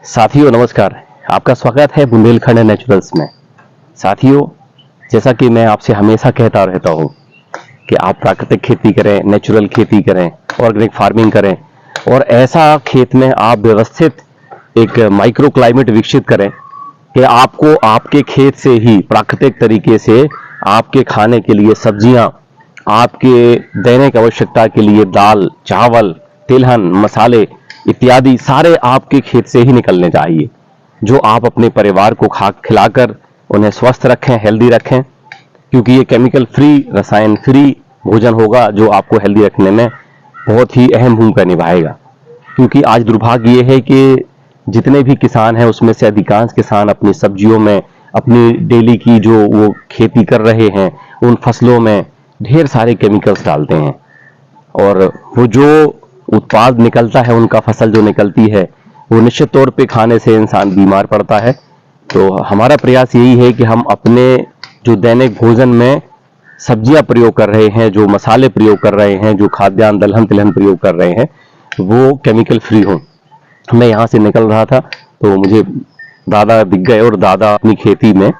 साथियों नमस्कार। आपका स्वागत है बुंदेलखंड नेचुरल्स में। साथियों, जैसा कि मैं आपसे हमेशा कहता रहता हूँ कि आप प्राकृतिक खेती करें, नेचुरल खेती करें, ऑर्गेनिक फार्मिंग करें और ऐसा खेत में आप व्यवस्थित एक माइक्रो क्लाइमेट विकसित करें कि आपको आपके खेत से ही प्राकृतिक तरीके से आपके खाने के लिए सब्जियां, आपके दैनिक आवश्यकता के लिए दाल, चावल, तिलहन, मसाले इत्यादि सारे आपके खेत से ही निकलने चाहिए, जो आप अपने परिवार को खिलाकर उन्हें स्वस्थ रखें, हेल्दी रखें। क्योंकि ये केमिकल फ्री, रसायन फ्री भोजन होगा जो आपको हेल्दी रखने में बहुत ही अहम भूमिका निभाएगा। क्योंकि आज दुर्भाग्य ये है कि जितने भी किसान हैं उसमें से अधिकांश किसान अपनी सब्जियों में, अपनी डेली की जो वो खेती कर रहे हैं उन फसलों में ढेर सारे केमिकल्स डालते हैं और वो जो उत्पाद निकलता है, उनका फसल जो निकलती है, वो निश्चित तौर पे खाने से इंसान बीमार पड़ता है। तो हमारा प्रयास यही है कि हम अपने जो दैनिक भोजन में सब्जियां प्रयोग कर रहे हैं, जो मसाले प्रयोग कर रहे हैं, जो खाद्यान्न दलहन तिलहन प्रयोग कर रहे हैं, वो केमिकल फ्री हो। मैं यहाँ से निकल रहा था तो मुझे दादा दिख गए और दादा अपनी खेती में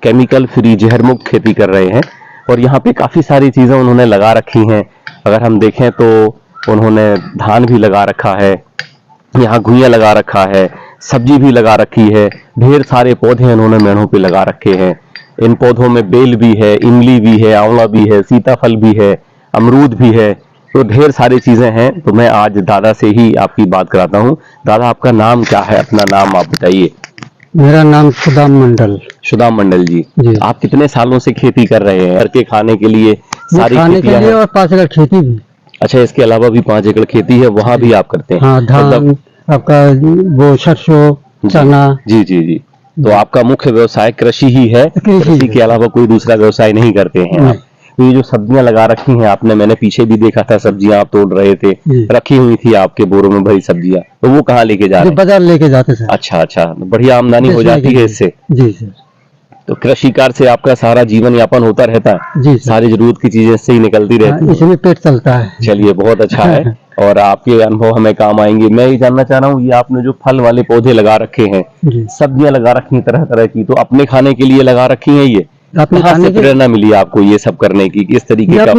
केमिकल फ्री जहर मुक्त खेती कर रहे हैं और यहाँ पे काफी सारी चीजें उन्होंने लगा रखी हैं। अगर हम देखें तो उन्होंने धान भी लगा रखा है, यहाँ घुइयां लगा रखा है, सब्जी भी लगा रखी है, ढेर सारे पौधे उन्होंने मेढ़ों पे लगा रखे हैं। इन पौधों में बेल भी है, इमली भी है, आंवला भी है, सीताफल भी है, अमरूद भी है, तो ढेर सारी चीजें हैं। तो मैं आज दादा से ही आपकी बात कराता हूँ। दादा, आपका नाम क्या है? अपना नाम आप बताइए। मेरा नाम सुदाम मंडल। सुदाम मंडल जी, आप कितने सालों से खेती कर रहे हैं? घर के खाने के लिए सारी खाने के लिए और 5 एकड़ खेती भी। अच्छा, इसके अलावा भी 5 एकड़ खेती है, वहाँ भी आप करते हैं? हाँ, धान, आपका वो सरसों, चना। जी जी जी। तो आपका मुख्य व्यवसाय कृषि ही है? कृषि के अलावा कोई दूसरा व्यवसाय नहीं करते हैं आप? तो ये जो सब्जियां लगा रखी हैं आपने, मैंने पीछे भी देखा था सब्जियां आप तोड़ रहे थे, रखी हुई थी आपके बोरों में भरी सब्जियां, तो वो कहाँ लेके जा रहे हैं? बाजार लेके जाते सर। अच्छा अच्छा, बढ़िया आमदनी हो जाती है इससे? जी सर। तो कृषि कार्य से आपका सारा जीवन यापन होता रहता है? जी, सारी जरूरत की चीजें इससे ही निकलती रहती है? इसमें पेट चलता है। चलिए, बहुत अच्छा है और आपके अनुभव हमें काम आएंगे। मैं ये जानना चाह रहा हूँ, ये आपने जो फल वाले पौधे लगा रखे हैं, सब्जियां लगा रखी हैं तरह तरह की, तो अपने खाने के लिए लगा रखी हैं ये? कहाँ से प्रेरणा मिली आपको ये सब करने की? किस तरीके का?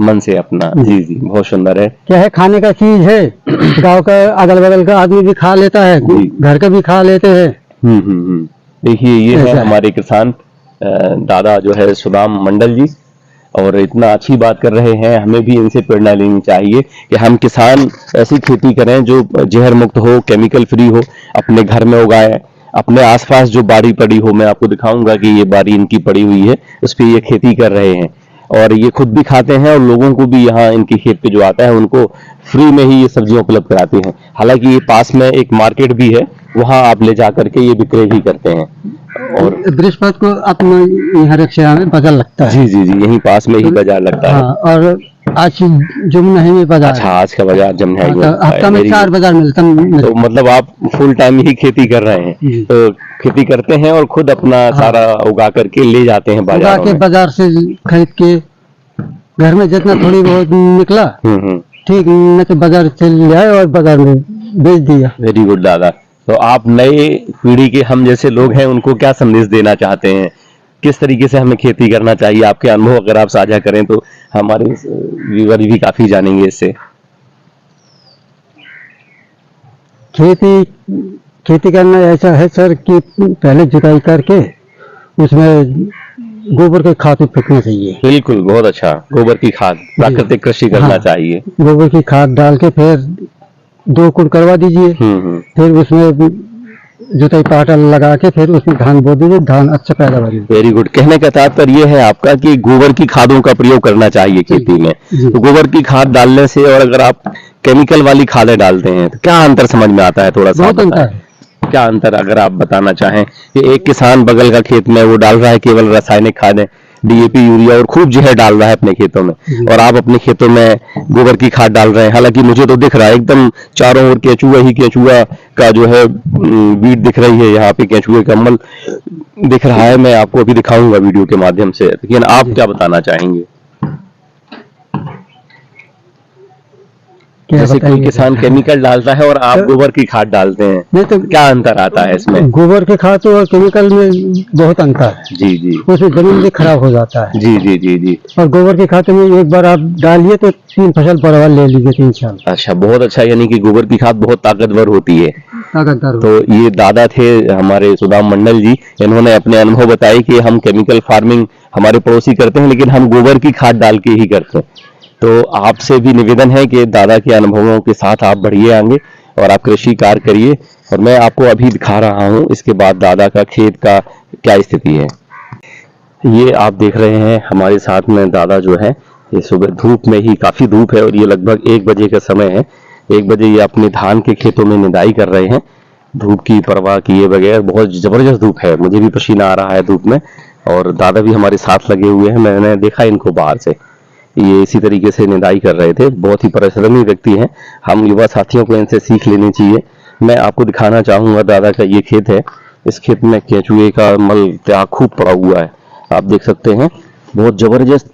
मन से अपना। जी जी, बहुत सुंदर है। क्या है, खाने का चीज है, गाँव का अगल बगल का आदमी भी खा लेता है, घर का भी खा लेते हैं। देखिए, ये है हमारे किसान दादा जो है सुदाम मंडल जी, और इतना अच्छी बात कर रहे हैं। हमें भी इनसे प्रेरणा लेनी चाहिए कि हम किसान ऐसी खेती करें जो जहर मुक्त हो, केमिकल फ्री हो, अपने घर में उगाएं, अपने आसपास जो बाड़ी पड़ी हो। मैं आपको दिखाऊंगा कि ये बाड़ी इनकी पड़ी हुई है, उस पर ये खेती कर रहे हैं और ये खुद भी खाते हैं और लोगों को भी यहाँ इनकी खेत पे जो आता है उनको फ्री में ही ये सब्जियां उपलब्ध कराते हैं। हालांकि ये पास में एक मार्केट भी है, वहां आप ले जा करके ये विक्रय भी करते हैं। और बृहस्पति को अपना यहाँ रिक्शा में बाजार लगता है। जी जी जी, यहीं पास में ही बाजार लगता है। और आज जमुना में बाजार। अच्छा, आज का बाजार जमुना में हफ्ता में 4 बाजार मिलता है। तो मतलब आप फुल टाइम ही खेती कर रहे हैं? तो खेती करते हैं और खुद अपना सारा उगा करके ले जाते हैं बाजार में? बाजार से खरीद के घर में जितना थोड़ी बहुत निकला ठीक, न तो बाजार से ले आए और बाजार में बेच दिया। वेरी गुड दादा। तो आप नए पीढ़ी के हम जैसे लोग हैं उनको क्या संदेश देना चाहते हैं? किस तरीके से हमें खेती करना चाहिए? आपके अनुभव अगर आप साझा करें तो हमारे व्यूअर भी काफी जानेंगे इससे। खेती करना ऐसा है सर कि पहले जुताई करके उसमें गोबर की खाद फेंकना चाहिए। बिल्कुल, बहुत अच्छा। गोबर की खाद, प्राकृतिक कृषि करना चाहिए। गोबर की खाद डाल के फिर 2 कुड़ करवा दीजिए, फिर उसमें जुताई पाटा लगा के फिर उसमें धान बो दीजिए, धान अच्छा पैदावार। Very good. कहने का तात्पर्य ये है आपका कि गोबर की खादों का प्रयोग करना चाहिए खेती में। तो गोबर की खाद डालने से और अगर आप केमिकल वाली खादें डालते हैं तो क्या अंतर समझ में आता है? थोड़ा सा क्या अंतर अगर आप बताना चाहें कि एक किसान बगल का खेत में वो डाल रहा है केवल रासायनिक खादें, डीएपी, यूरिया और खूब जहर डाल रहा है अपने खेतों में, और आप अपने खेतों में गोबर की खाद डाल रहे हैं। हालांकि मुझे तो दिख रहा है एकदम चारों ओर केचुआ ही केचुआ का जो है बीट दिख रही है, यहाँ पे केचुए का अम्ल दिख रहा है। मैं आपको अभी दिखाऊंगा वीडियो के माध्यम से, लेकिन आप क्या बताना चाहेंगे? क्या जैसे कोई बताएंगे? किसान केमिकल डालता है और आप गोबर की खाद डालते हैं, नहीं तो क्या अंतर आता है इसमें? गोबर के खाद और केमिकल में बहुत अंतर है। जी जी उससे जमीन भी खराब हो जाता है। जी जी जी जी। और गोबर के खाद में एक बार आप डालिए तो 3 फसल पैदावार ले लीजिए 3 साल। अच्छा, बहुत अच्छा। यानी कि गोबर की खाद बहुत ताकतवर होती है। ताकतदार तो ये दादा थे हमारे सुदाम मंडल जी, इन्होंने अपने अनुभव बताए कि हम केमिकल फार्मिंग हमारे पड़ोसी करते हैं, लेकिन हम गोबर की खाद डाल के ही करते हैं। तो आपसे भी निवेदन है कि दादा के अनुभवों के साथ आप बढ़िए आगे और आप कृषि कार्य करिए। और मैं आपको अभी दिखा रहा हूँ इसके बाद दादा का खेत का क्या स्थिति है। ये आप देख रहे हैं हमारे साथ में दादा जो है, ये सुबह धूप में ही, काफी धूप है और ये लगभग 1 बजे का समय है। 1 बजे ये अपने धान के खेतों में निदाई कर रहे हैं, धूप की परवाह किए बगैर। बहुत जबरदस्त धूप है, मुझे भी पसीना आ रहा है धूप में। और दादा भी हमारे साथ लगे हुए हैं, मैंने देखा इनको बाहर से, ये इसी तरीके से निदाई कर रहे थे। बहुत ही परिश्रमी व्यक्ति हैं, हम युवा साथियों को इनसे सीख लेनी चाहिए। मैं आपको दिखाना चाहूंगा, दादा का ये खेत है, इस खेत में केंचुए का मल त्याग खूब पड़ा हुआ है, आप देख सकते हैं। बहुत जबरदस्त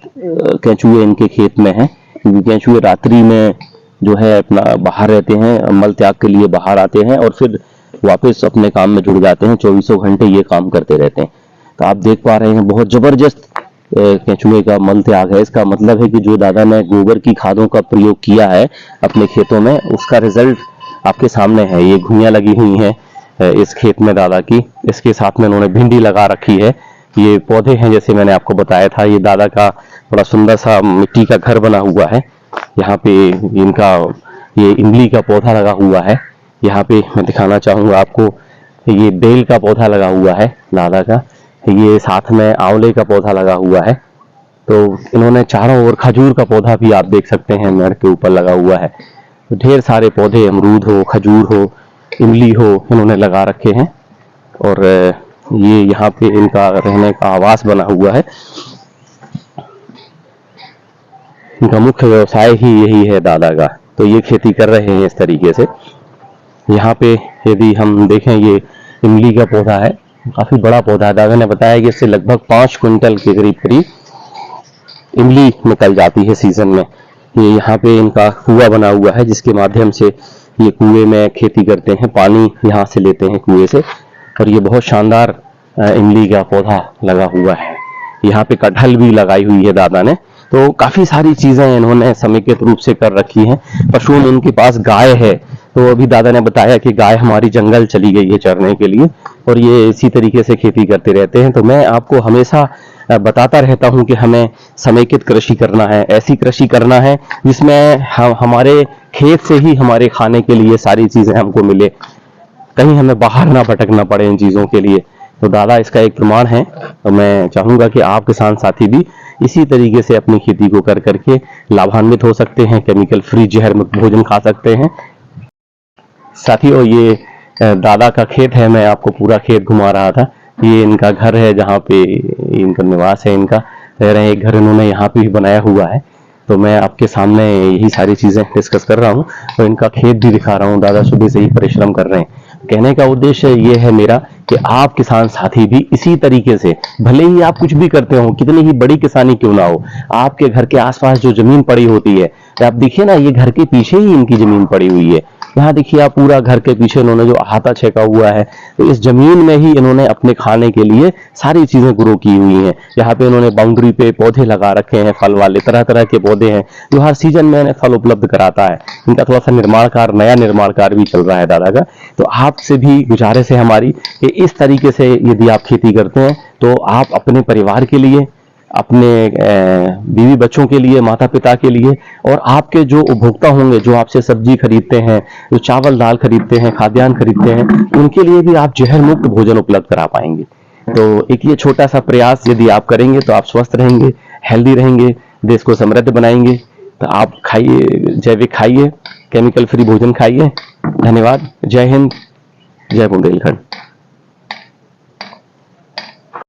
केंचुए इनके खेत में हैं, क्योंकि केंचुए रात्रि में जो है अपना बाहर रहते हैं, मल त्याग के लिए बाहर आते हैं और फिर वापस अपने काम में जुड़ जाते हैं। 24 घंटे ये काम करते रहते हैं। तो आप देख पा रहे हैं बहुत जबरदस्त केंचुए का मल त्याग है। इसका मतलब है कि जो दादा ने गोबर की खादों का प्रयोग किया है अपने खेतों में, उसका रिजल्ट आपके सामने है। ये घुइयां लगी हुई हैं इस खेत में दादा की, इसके साथ में उन्होंने भिंडी लगा रखी है। ये पौधे हैं जैसे मैंने आपको बताया था, ये दादा का बड़ा सुंदर सा मिट्टी का घर बना हुआ है। यहाँ पे इनका ये इमली का पौधा लगा हुआ है। यहाँ पे मैं दिखाना चाहूंगा आपको, ये बेल का पौधा लगा हुआ है दादा का, ये साथ में आंवले का पौधा लगा हुआ है। तो इन्होंने चारों ओर खजूर का पौधा भी आप देख सकते हैं मेड़ के ऊपर लगा हुआ है। तो ढेर सारे पौधे, अमरूद हो, खजूर हो, इमली हो, इन्होंने लगा रखे हैं। और ये यहाँ पे इनका रहने का आवास बना हुआ है। इनका मुख्य व्यवसाय ही यही है दादा का। तो ये खेती कर रहे हैं इस तरीके से। यहाँ पे यदि हम देखें, ये इमली का पौधा है, काफी बड़ा पौधा है। दादा ने बताया कि इससे लगभग 5 क्विंटल के करीब इमली निकल जाती है सीजन में। ये यहाँ पे इनका कुआं बना हुआ है, जिसके माध्यम से ये कुएं में खेती करते हैं, पानी यहाँ से लेते हैं कुएं से। और ये बहुत शानदार इमली का पौधा लगा हुआ है। यहाँ पे कटहल भी लगाई हुई है दादा ने। तो काफी सारी चीजें इन्होंने समेकित रूप से कर रखी हैं। पशु में उनके पास गाय है, तो अभी दादा ने बताया कि गाय हमारी जंगल चली गई है चरने के लिए, और ये इसी तरीके से खेती करते रहते हैं। तो मैं आपको हमेशा बताता रहता हूं कि हमें समेकित कृषि करना है, ऐसी कृषि करना है जिसमें हमारे खेत से ही हमारे खाने के लिए सारी चीजें हमको मिले, कहीं हमें बाहर ना भटकना पड़े इन चीजों के लिए। तो दादा इसका एक प्रमाण है। तो मैं चाहूंगा कि आप किसान साथी भी इसी तरीके से अपनी खेती को कर करके लाभान्वित हो सकते हैं, केमिकल फ्री जहर मुक्त भोजन खा सकते हैं। साथियों, ये दादा का खेत है, मैं आपको पूरा खेत घुमा रहा था। ये इनका घर है, जहाँ पे इनका निवास है, इनका रह रहे हैं। एक घर इन्होंने यहाँ पे भी बनाया हुआ है। तो मैं आपके सामने यही सारी चीजें डिस्कस कर रहा हूँ और इनका खेत भी दिखा रहा हूँ। दादा सुबह से ही परिश्रम कर रहे हैं। कहने का उद्देश्य ये है मेरा कि आप किसान साथी भी इसी तरीके से, भले ही आप कुछ भी करते हो, कितनी ही बड़ी किसानी क्यों ना हो, आपके घर के आसपास जो जमीन पड़ी होती है, तो आप देखिए ना, ये घर के पीछे ही इनकी जमीन पड़ी हुई है। यहाँ देखिए आप, पूरा घर के पीछे इन्होंने जो अहाता छेका हुआ है, तो इस जमीन में ही इन्होंने अपने खाने के लिए सारी चीजें ग्रो की हुई हैं। यहाँ पे इन्होंने बाउंड्री पे पौधे लगा रखे हैं, फल वाले तरह तरह के पौधे हैं जो हर सीजन में इन्हें फल उपलब्ध कराता है। इनका थोड़ा सा निर्माण कार्य, नया निर्माण कार्य भी चल रहा है दादा का। तो आपसे भी गुजारिश है हमारी कि इस तरीके से यदि आप खेती करते हैं तो आप अपने परिवार के लिए, अपने बीवी बच्चों के लिए, माता पिता के लिए, और आपके जो उपभोक्ता होंगे, जो आपसे सब्जी खरीदते हैं, जो चावल दाल खरीदते हैं, खाद्यान्न खरीदते हैं, उनके लिए भी आप जहर मुक्त भोजन उपलब्ध करा पाएंगे। तो एक ये छोटा सा प्रयास यदि आप करेंगे तो आप स्वस्थ रहेंगे, हेल्दी रहेंगे, देश को समृद्ध बनाएंगे। तो आप खाइए, जैविक खाइए, केमिकल फ्री भोजन खाइए। धन्यवाद। जय हिंद, जय बुंदेलखंड।